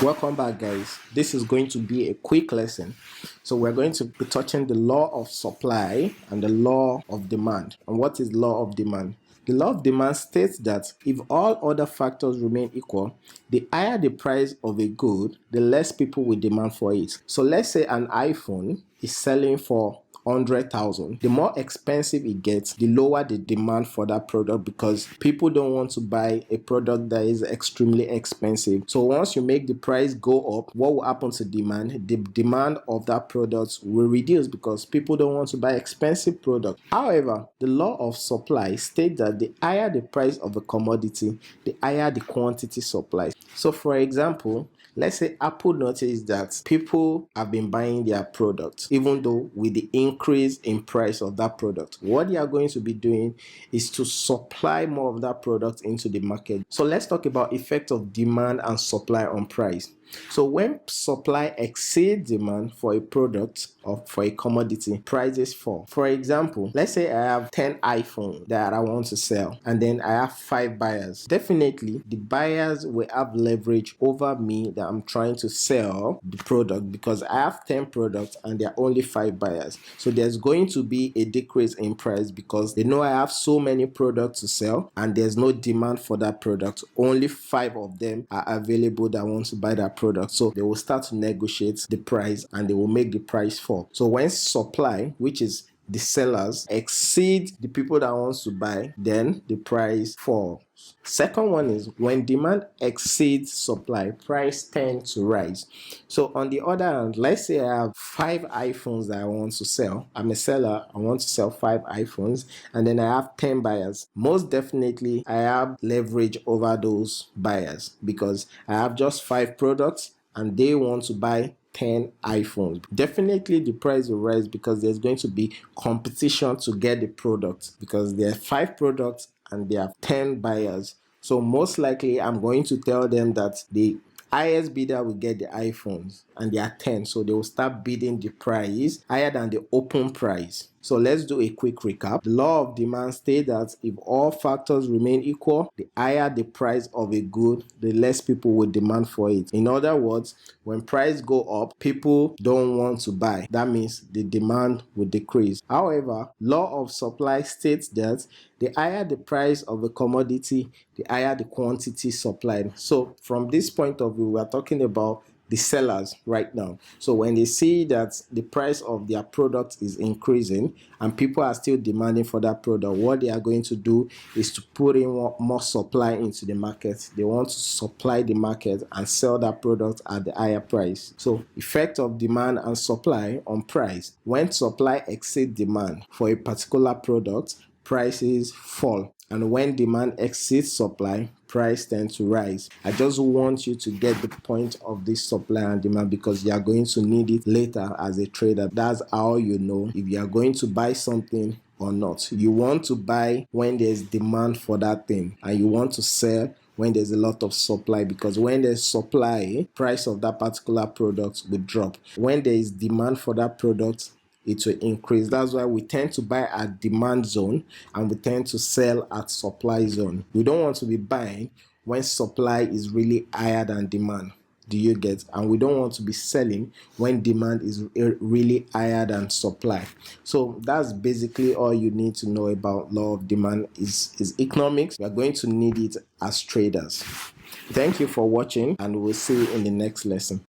Welcome back, guys. This is going to be a quick lesson. So we're going to be touching the law of supply and the law of demand. And what is law of demand? The law of demand states that if all other factors remain equal, the higher the price of a good, the less people will demand for it. So let's say an iPhone is selling for 100,000. The more expensive it gets, the lower the demand for that product, because people don't want to buy a product that is extremely expensive. So once you make the price go up, what will happen to demand? The demand of that product will reduce because people don't want to buy expensive products. However, the law of supply states that the higher the price of a commodity, the higher the quantity supplied. So for example, let's say Apple noticed that people have been buying their products, even though with the increase in price of that product. What they are going to be doing is to supply more of that product into the market. So let's talk about effect of demand and supply on price. So when supply exceeds demand for a product or for a commodity, prices fall. For example, let's say I have 10 iPhones that I want to sell, and then I have 5 buyers. Definitely, the buyers will have leverage over me that I'm trying to sell the product, because I have 10 products and there are only 5 buyers. So there's going to be a decrease in price because they know I have so many products to sell and there's no demand for that product. Only 5 of them are available that want to buy that product. So they will start to negotiate the price and they will make the price fall. So when supply, which is the sellers, exceed the people that wants to buy, then the price falls. Second one is when demand exceeds supply, price tends to rise. So on the other hand, let's say I have 5 iPhones that I want to sell. I'm a seller, I want to sell 5 iPhones, and then I have 10 buyers. Most definitely I have leverage over those buyers because I have just 5 products and they want to buy 10 iPhones. Definitely the price will rise because there's going to be competition to get the product, because there are 5 products and there are 10 buyers. So most likely I'm going to tell them that the highest bidder will get the iPhones, and there are 10, so they will start bidding the price higher than the open price. So let's do a quick recap. The law of demand states that if all factors remain equal, the higher the price of a good, the less people will demand for it. In other words, when price go up, people don't want to buy. That means the demand will decrease. However, law of supply states that the higher the price of a commodity, the higher the quantity supplied. So from this point of view, we are talking about the sellers right now. So when they see that the price of their product is increasing and people are still demanding for that product, what they are going to do is to put in more supply into the market. They want to supply the market and sell that product at the higher price. So effect of demand and supply on price. When supply exceeds demand for a particular product, prices fall. And when demand exceeds supply, price tends to rise. I just want you to get the point of this supply and demand because you are going to need it later as a trader. That's how you know if you are going to buy something or not. You want to buy when there's demand for that thing, and you want to sell when there's a lot of supply, because when there's supply, price of that particular product will drop. When there is demand for that product, it will increase. That's why we tend to buy at demand zone and we tend to sell at supply zone. We don't want to be buying when supply is really higher than demand. Do you get? And we don't want to be selling when demand is really higher than supply. So that's basically all you need to know about law of demand. Is economics. We are going to need it as traders. Thank you for watching, and we'll see you in the next lesson.